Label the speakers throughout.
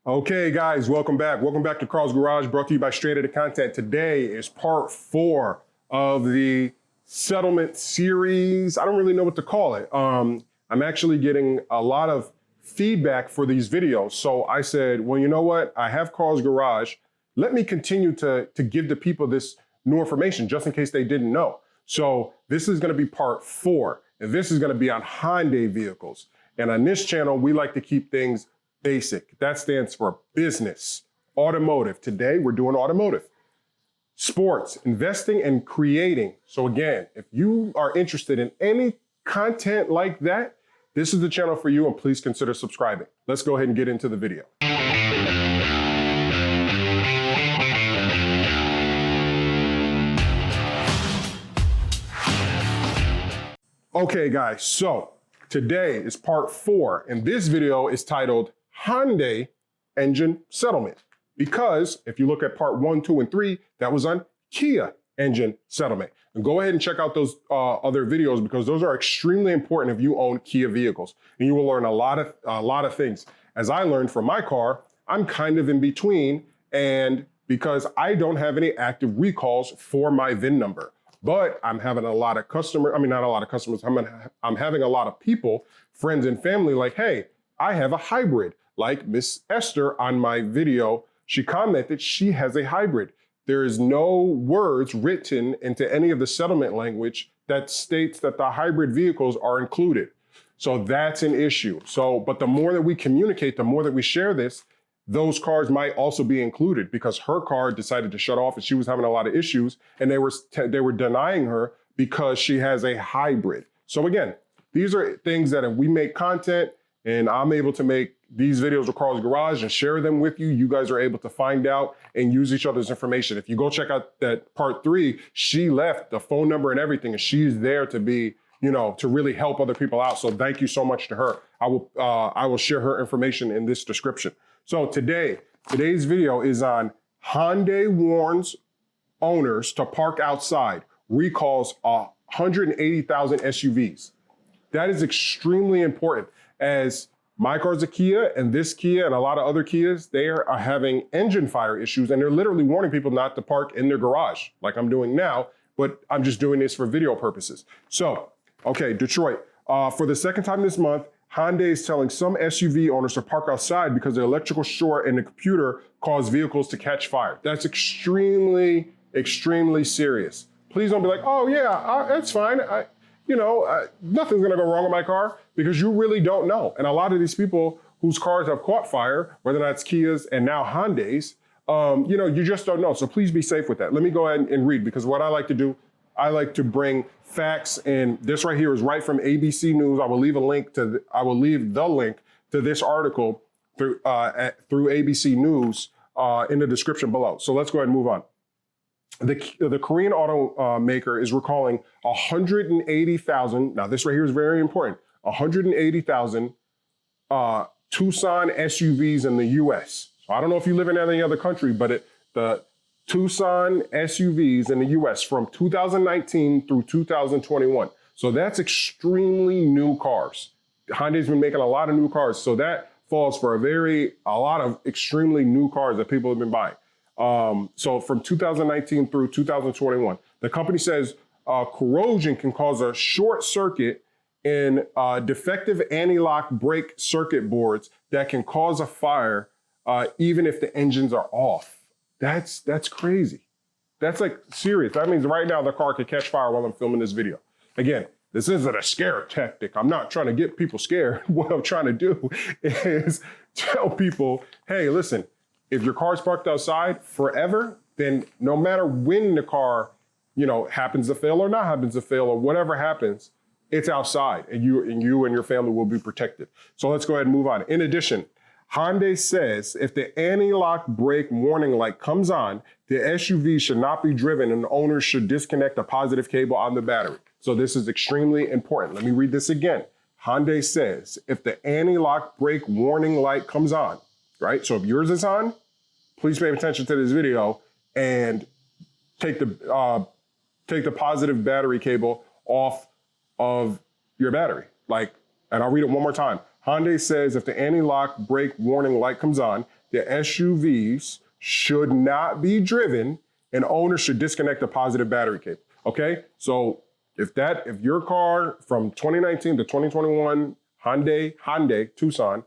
Speaker 1: Okay, guys, welcome back. Welcome back to Carl's Garage, brought to you by Straight Outta Content. Today is part 4 of the settlement series. I don't really know what to call it. I'm actually getting a lot of feedback for these videos. So I said, well, you know what? I have Carl's Garage. Let me continue to give the people this new information just in case they didn't know. So this is going to be part 4, and this is going to be on Hyundai vehicles. And on this channel, we like to keep things basic. That stands for business, automotive. Today, we're doing automotive. Sports, investing and creating. So again, if you are interested in any content like that, this is the channel for you, and please consider subscribing. Let's go ahead and get into the video. Okay, guys, so today is part 4, and this video is titled Hyundai engine settlement, because if you look at part 1, 2, and 3, that was on Kia engine settlement. And go ahead and check out those other videos, because those are extremely important if you own Kia vehicles, and you will learn a lot of things. As I learned from my car, I'm kind of in between, and because I don't have any active recalls for my VIN number. But I'm having a lot of not a lot of customers, I'm having a lot of people, friends and family, like, hey, I have a hybrid. Like Miss Esther on my video, she commented she has a hybrid. There is no words written into any of the settlement language that states that the hybrid vehicles are included. So that's an issue. But the more that we communicate, the more that we share this, those cars might also be included, because her car decided to shut off and she was having a lot of issues, and they were denying her because she has a hybrid. So again, these are things that if we make content and I'm able to make these videos with Carl's Garage and share them with you, you guys are able to find out and use each other's information. If you go check out that part 3, she left the phone number and everything, and she's there to be, to really help other people out. So thank you so much to her. I will share her information in this description. So today's video is on Hyundai warns owners to park outside, recalls 180,000 SUVs. That is extremely important, as my car's a Kia, and this Kia and a lot of other Kias, they are having engine fire issues, and they're literally warning people not to park in their garage like I'm doing now, but I'm just doing this for video purposes. So, okay, Detroit, for the second time this month, Hyundai is telling some SUV owners to park outside because the electrical short in the computer caused vehicles to catch fire. That's extremely, extremely serious. Please don't be like, oh yeah, it's fine. Nothing's gonna go wrong with my car, because you really don't know. And a lot of these people whose cars have caught fire, whether that's Kias and now Hyundais, you just don't know. So please be safe with that. Let me go ahead and read, because what I like to do, I like to bring facts, and this right here is right from ABC News. I will leave the link to this article through ABC News in the description below. So let's go ahead and move on. The Korean automaker is recalling 180,000. Now this right here is very important. 180,000 Tucson SUVs in the U.S. So I don't know if you live in any other country, but the Tucson SUVs in the US from 2019 through 2021. So that's extremely new cars. Hyundai's been making a lot of new cars. So that falls for a lot of extremely new cars that people have been buying. So from 2019 through 2021, the company says corrosion can cause a short circuit in defective anti-lock brake circuit boards that can cause a fire even if the engines are off. That's crazy. That's like serious. That means right now the car could catch fire while I'm filming this video. Again, this isn't a scare tactic. I'm not trying to get people scared. What I'm trying to do is tell people, hey, listen, if your car's parked outside forever, then no matter when the car, happens to fail or not happens to fail or whatever happens, it's outside, and you and your family will be protected. So let's go ahead and move on. In addition, Hyundai says if the anti-lock brake warning light comes on, the SUV should not be driven, and the owner should disconnect the positive cable on the battery. So this is extremely important. Let me read this again. Hyundai says if the anti-lock brake warning light comes on, right? So if yours is on, please pay attention to this video and take the positive battery cable off of your battery. And I'll read it one more time. Hyundai says if the anti-lock brake warning light comes on, the SUVs should not be driven and owners should disconnect the positive battery cable. Okay, so if your car from 2019 to 2021 Hyundai Tucson,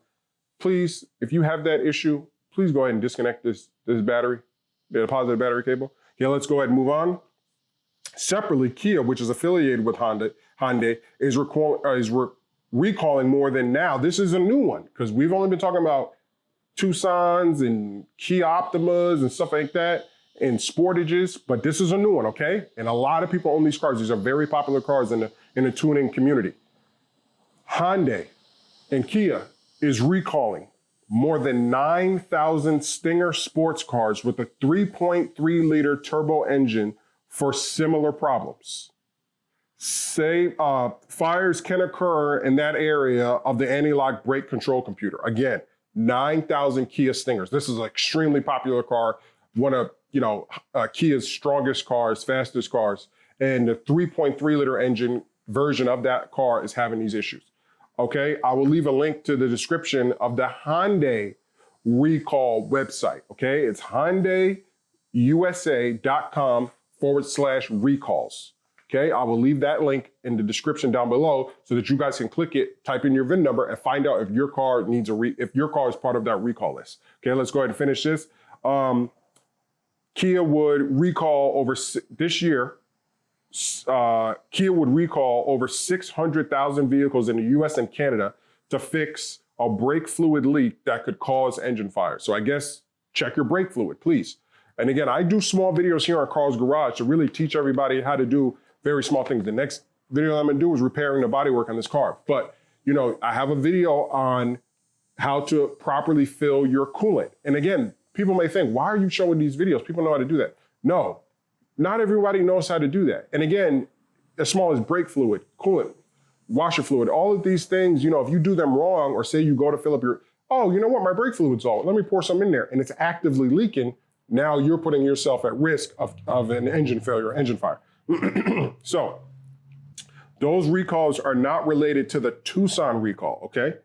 Speaker 1: please, if you have that issue, please go ahead and disconnect this battery, the positive battery cable. Okay, let's go ahead and move on. Separately, Kia, which is affiliated with Hyundai, is recalling more than now. This is a new one because we've only been talking about Tucsons and Kia Optimas and stuff like that and Sportages, but this is a new one, okay? And a lot of people own these cars. These are very popular cars in the tuning community. Hyundai and Kia is recalling more than 9,000 Stinger sports cars with a 3.3-liter turbo engine for similar problems. Fires can occur in that area of the anti-lock brake control computer. Again, 9,000 Kia Stingers. This is an extremely popular car, one of Kia's strongest cars, fastest cars, and the 3.3-liter engine version of that car is having these issues. Okay, I will leave a link to the description of the Hyundai recall website. Okay, it's HyundaiUSA.com/recalls. Okay, I will leave that link in the description down below so that you guys can click it, type in your VIN number, and find out if your car needs if your car is part of that recall list. Okay, let's go ahead and finish this. Kia would recall this year. Kia would recall over 600,000 vehicles in the US and Canada to fix a brake fluid leak that could cause engine fire. So I guess check your brake fluid, please. And again, I do small videos here on Carl's Garage to really teach everybody how to do very small things. The next video I'm gonna do is repairing the bodywork on this car. But I have a video on how to properly fill your coolant. And again, people may think, why are you showing these videos? People know how to do that. No, not everybody knows how to do that. And again, as small as brake fluid, coolant, washer fluid, all of these things, if you do them wrong, or say you go to fill up my brake fluid's all, let me pour some in there, and it's actively leaking, now you're putting yourself at risk of an engine failure, engine fire. So those recalls are not related to the Tucson recall, okay?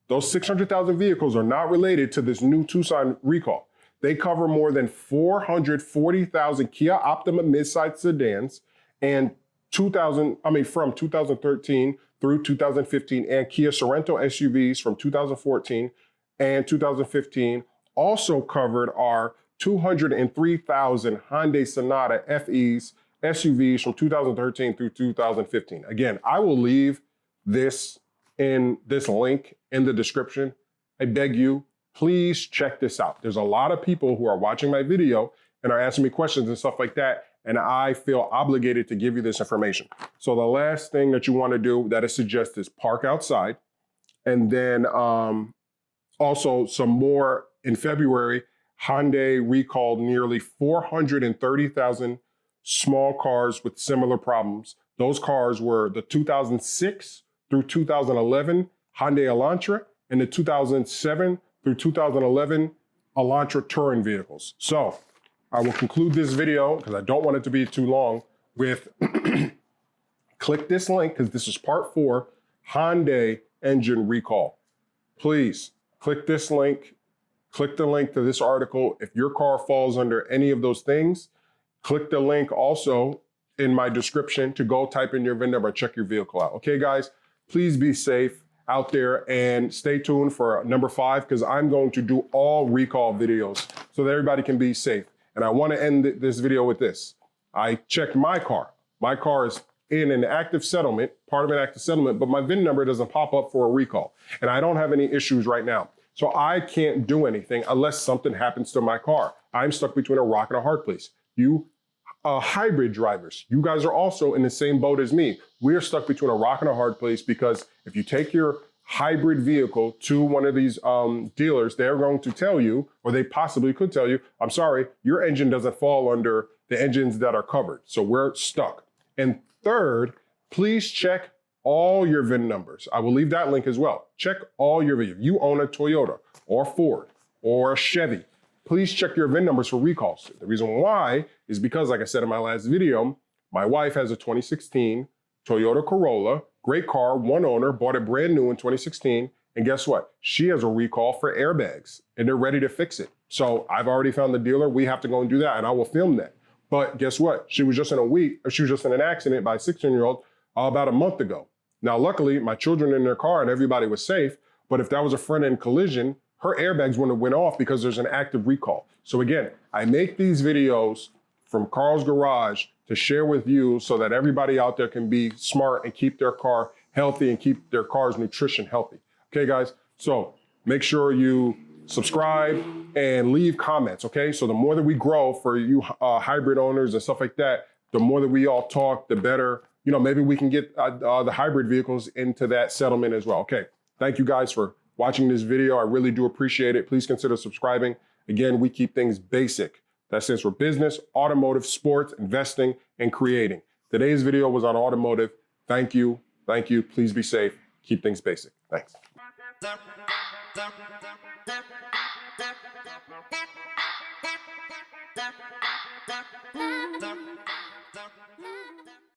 Speaker 1: Those 600,000 vehicles are not related to this new Tucson recall. They cover more than 440,000 Kia Optima midsize sedans and from 2013 through 2015, and Kia Sorento SUVs from 2014 and 2015. Also covered are 203,000 Hyundai Sonata FEs, SUVs from 2013 through 2015. Again, I will leave this link in the description. I beg you, please check this out. There's a lot of people who are watching my video and are asking me questions and stuff like that, and I feel obligated to give you this information. So the last thing that you want to do that is suggest is park outside, and then also some more in February. Hyundai recalled nearly 430,000 small cars with similar problems. Those cars were the 2006 through 2011 Hyundai Elantra and the 2007 through 2011 Elantra Touring vehicles. So I will conclude this video, because I don't want it to be too long, with click this link, because this is part 4, Hyundai engine recall. Please click this link. Click the link to this article. If your car falls under any of those things, click the link also in my description to go type in your VIN number and check your vehicle out. Okay, guys, please be safe out there and stay tuned for number 5, because I'm going to do all recall videos so that everybody can be safe. And I want to end this video with this. I checked my car. My car is in an active settlement, part of an active settlement, but my VIN number doesn't pop up for a recall. And I don't have any issues right now. So I can't do anything unless something happens to my car. I'm stuck between a rock and a hard place. You hybrid drivers, you guys are also in the same boat as me. We're stuck between a rock and a hard place, because if you take your hybrid vehicle to one of these dealers, they're going to tell you, or they possibly could tell you, I'm sorry, your engine doesn't fall under the engines that are covered. So we're stuck. And third, please check all your VIN numbers. I will leave that link as well. Check all your VIN. If you own a Toyota or Ford or a Chevy, please check your VIN numbers for recalls. The reason why is because, like I said in my last video, my wife has a 2016 Toyota Corolla, great car, one owner, bought it brand new in 2016, And guess what? She has a recall for airbags and they're ready to fix it. So I've already found the dealer. We have to go and do that and I will film that. But guess what? She was just in an accident by a 16-year-old about a month ago. Now, luckily, my children in their car and everybody was safe. But if that was a front-end collision, her airbags wouldn't have went off because there's an active recall. So again, I make these videos from Carl's Garage to share with you so that everybody out there can be smart and keep their car healthy and keep their car's nutrition healthy. Okay, guys? So make sure you subscribe and leave comments, okay? So the more that we grow for you hybrid owners and stuff like that, the more that we all talk, the better. You know, maybe we can get the hybrid vehicles into that settlement as well. Okay, thank you guys for watching this video. I really do appreciate it. Please consider subscribing. Again, we keep things basic. That stands for business, automotive, sports, investing, and creating. Today's video was on automotive. Thank you. Thank you. Please be safe. Keep things basic. Thanks.